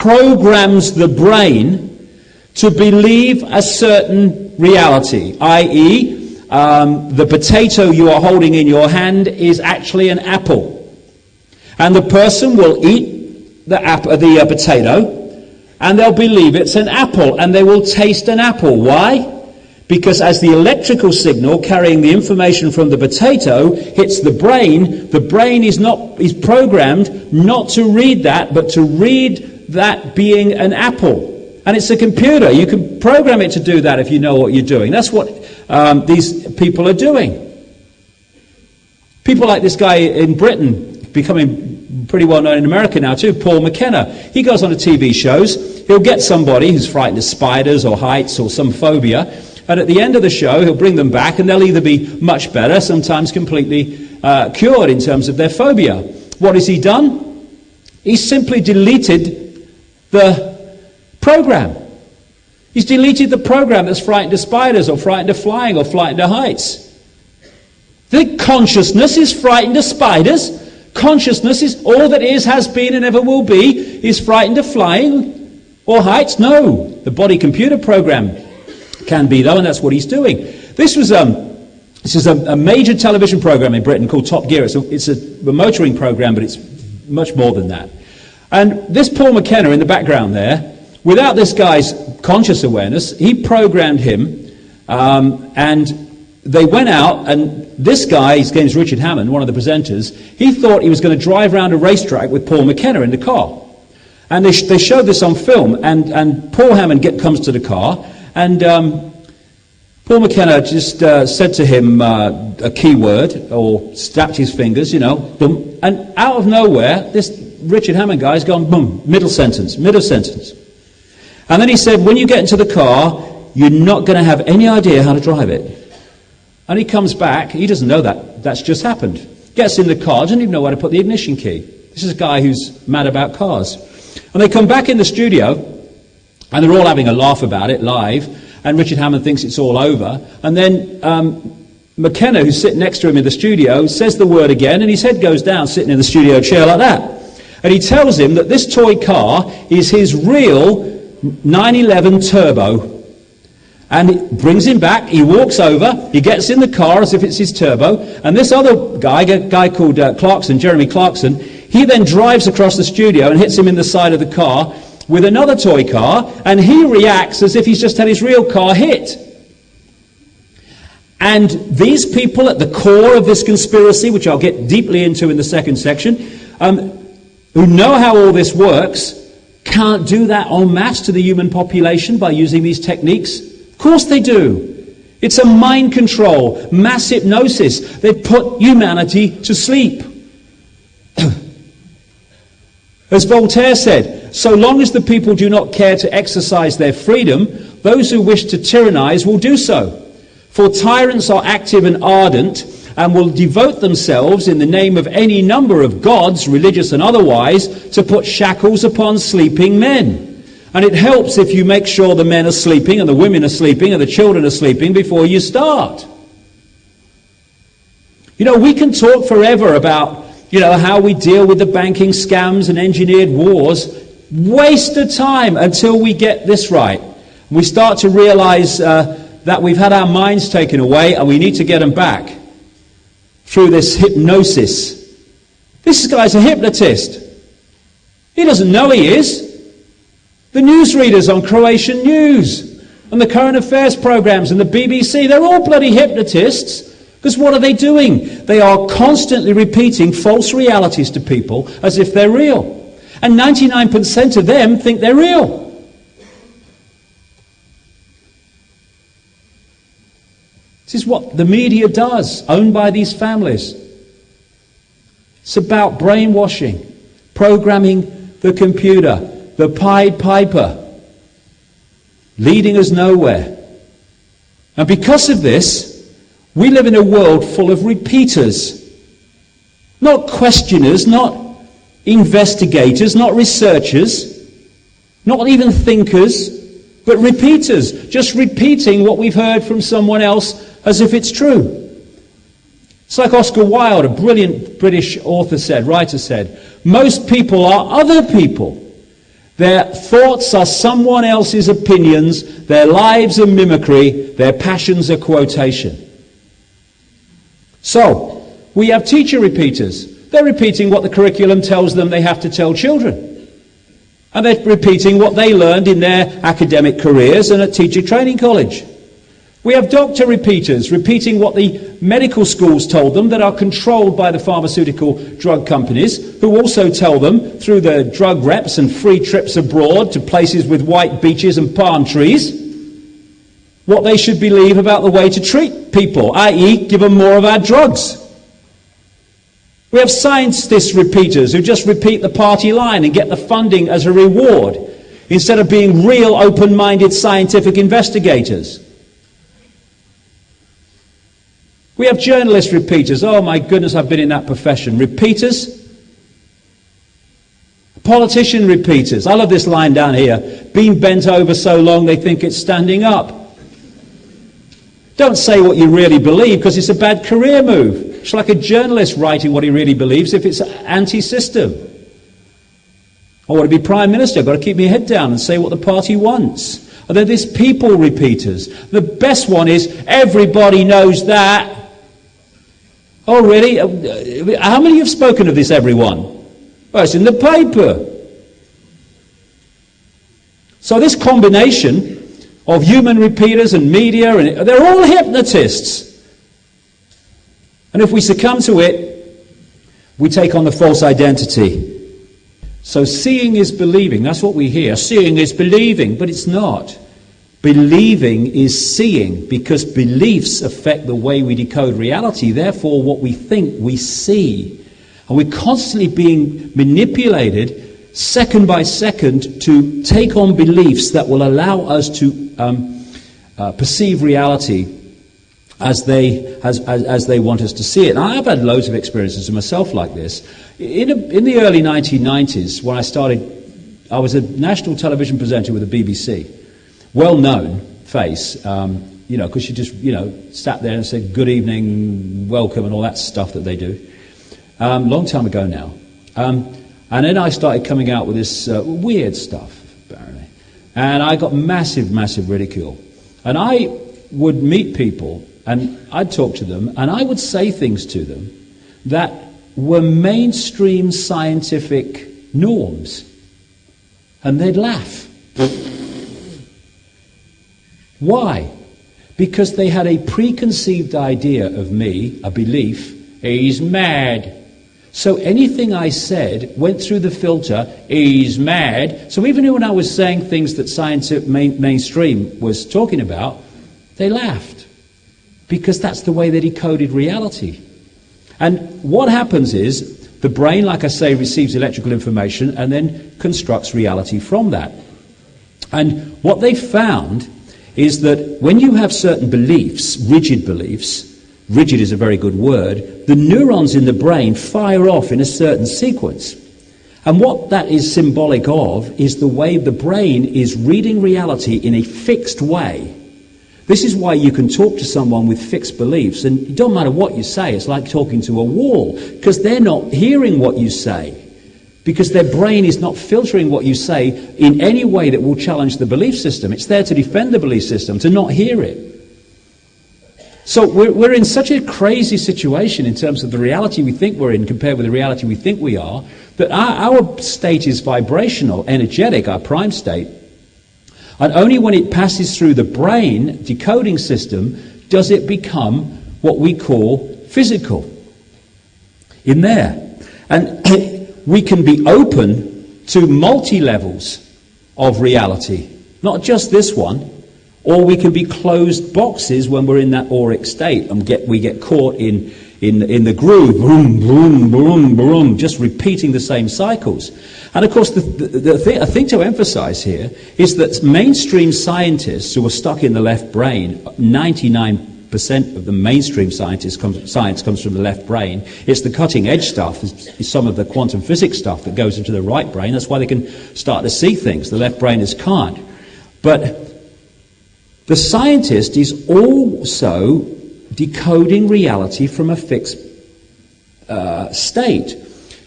programs the brain to believe a certain reality, i.e., the potato you are holding in your hand is actually an apple. And the person will eat the potato, and they'll believe it's an apple, and they will taste an apple. Why? Because as the electrical signal carrying the information from the potato hits the brain is programmed not to read that, but to read that being an apple. And it's a computer. You can program it to do that if you know what you're doing. That's what these people are doing. People like this guy in Britain, becoming pretty well known in America now too, Paul McKenna. He goes on to TV shows. He'll get somebody who's frightened of spiders or heights or some phobia, and at the end of the show he'll bring them back, and they'll either be much better, sometimes completely cured in terms of their phobia. What has he done? He's simply deleted the program. He's deleted the program that's frightened of spiders or frightened of flying or frightened of heights. The consciousness is frightened of spiders. Consciousness is all that is, has been, and ever will be, is frightened of flying or heights. No, the body computer program can be, though, and that's what he's doing. This is a major television program in Britain called Top Gear. It's a motoring program, but it's much more than that. And this Paul McKenna in the background there, without this guy's conscious awareness, he programmed him, and they went out, and this guy, his name's Richard Hammond, one of the presenters, he thought he was going to drive around a racetrack with Paul McKenna in the car. And they showed this on film, and Paul Hammond comes to the car, and Paul McKenna just said to him a key word, or snapped his fingers, boom, and out of nowhere, this Richard Hammond guy's gone, boom, middle sentence. And then he said, when you get into the car, you're not going to have any idea how to drive it. And he comes back, he doesn't know that's just happened. Gets in the car, doesn't even know where to put the ignition key. This is a guy who's mad about cars. And they come back in the studio, and they're all having a laugh about it live, and Richard Hammond thinks it's all over. And then McKenna, who's sitting next to him in the studio, says the word again, and his head goes down, sitting in the studio chair like that. And he tells him that this toy car is his real 911 Turbo. And it brings him back, he walks over, he gets in the car as if it's his Turbo, and this other guy, a guy called Jeremy Clarkson, he then drives across the studio and hits him in the side of the car with another toy car, and he reacts as if he's just had his real car hit. And these people at the core of this conspiracy, which I'll get deeply into in the second section, who know how all this works, can't do that en masse to the human population by using these techniques. Of course they do. It's a mind control, mass hypnosis. They put humanity to sleep. As Voltaire said, so long as the people do not care to exercise their freedom, those who wish to tyrannize will do so. For tyrants are active and ardent, and will devote themselves in the name of any number of gods, religious and otherwise, to put shackles upon sleeping men. And it helps if you make sure the men are sleeping and the women are sleeping and the children are sleeping before you start. We can talk forever about, how we deal with the banking scams and engineered wars. Waste of time until we get this right. We start to realize that we've had our minds taken away and we need to get them back through this hypnosis. This guy's a hypnotist. He doesn't know he is. The newsreaders on Croatian news and the current affairs programs and the BBC, they're all bloody hypnotists. Because what are they doing? They are constantly repeating false realities to people as if they're real. And 99% of them think they're real. This is what the media does, owned by these families. It's about brainwashing, programming the computer, the Pied Piper, leading us nowhere. And because of this, we live in a world full of repeaters. Not questioners, not investigators, not researchers, not even thinkers, but repeaters, just repeating what we've heard from someone else as if it's true. It's like Oscar Wilde, a brilliant British writer said, most people are other people. Their thoughts are someone else's opinions, their lives are mimicry, their passions are quotation. So, we have teacher repeaters. They're repeating what the curriculum tells them they have to tell children. And they're repeating what they learned in their academic careers and at teacher training college. We have doctor repeaters repeating what the medical schools told them that are controlled by the pharmaceutical drug companies, who also tell them through the drug reps and free trips abroad to places with white beaches and palm trees what they should believe about the way to treat people, i.e. give them more of our drugs. We have scientist repeaters who just repeat the party line and get the funding as a reward instead of being real open-minded scientific investigators. We have journalist repeaters. Oh my goodness, I've been in that profession. Repeaters. Politician repeaters. I love this line down here. Been bent over so long they think it's standing up. Don't say what you really believe because it's a bad career move. It's like a journalist writing what he really believes if it's anti-system. I want to be Prime Minister. I've got to keep my head down and say what the party wants. And then there's people repeaters. The best one is, everybody knows that. Oh, really? How many have spoken of this, everyone? Well, it's in the paper. So this combination of human repeaters and media, and they're all hypnotists. And if we succumb to it, we take on the false identity. So seeing is believing. That's what we hear. Seeing is believing, but it's not. Believing is seeing, because beliefs affect the way we decode reality. Therefore, what we think, we see. And we're constantly being manipulated second by second to take on beliefs that will allow us to perceive reality as they want us to see it. And I've had loads of experiences myself like this. In the early 1990s, when I was a national television presenter with the BBC. Well-known face, because she just, sat there and said good evening, welcome, and all that stuff that they do. Long time ago now. And then I started coming out with this weird stuff, apparently. And I got massive, massive ridicule. And I would meet people, and I'd talk to them, and I would say things to them that were mainstream scientific norms. And they'd laugh. Why? Because they had a preconceived idea of me, a belief, he's mad. So anything I said went through the filter, he's mad. So even when I was saying things that scientific mainstream was talking about, they laughed. Because that's the way they decoded reality. And what happens is, the brain, like I say, receives electrical information and then constructs reality from that. And what they found is that when you have certain beliefs, rigid is a very good word, the neurons in the brain fire off in a certain sequence. And what that is symbolic of is the way the brain is reading reality in a fixed way. This is why you can talk to someone with fixed beliefs, and it don't matter what you say, it's like talking to a wall, because they're not hearing what you say. Because their brain is not filtering what you say in any way that will challenge the belief system. It's there to defend the belief system, to not hear it. So we're in such a crazy situation in terms of the reality we think we're in compared with the reality we think we are, that our state is vibrational, energetic, our prime state. And only when it passes through the brain decoding system does it become what we call physical in there. And we can be open to multi-levels of reality, not just this one, or we can be closed boxes when we're in that auric state and we get caught in the groove, boom, boom, boom, boom, just repeating the same cycles. And of course, a thing to emphasize here is that mainstream scientists who are stuck in the left brain, 99% of the mainstream science comes from the left brain. It's the cutting edge stuff, it's some of the quantum physics stuff that goes into the right brain. That's why they can start to see things. The left brainers can't. But the scientist is also decoding reality from a fixed state.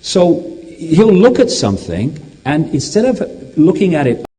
So he'll look at something, and instead of looking at it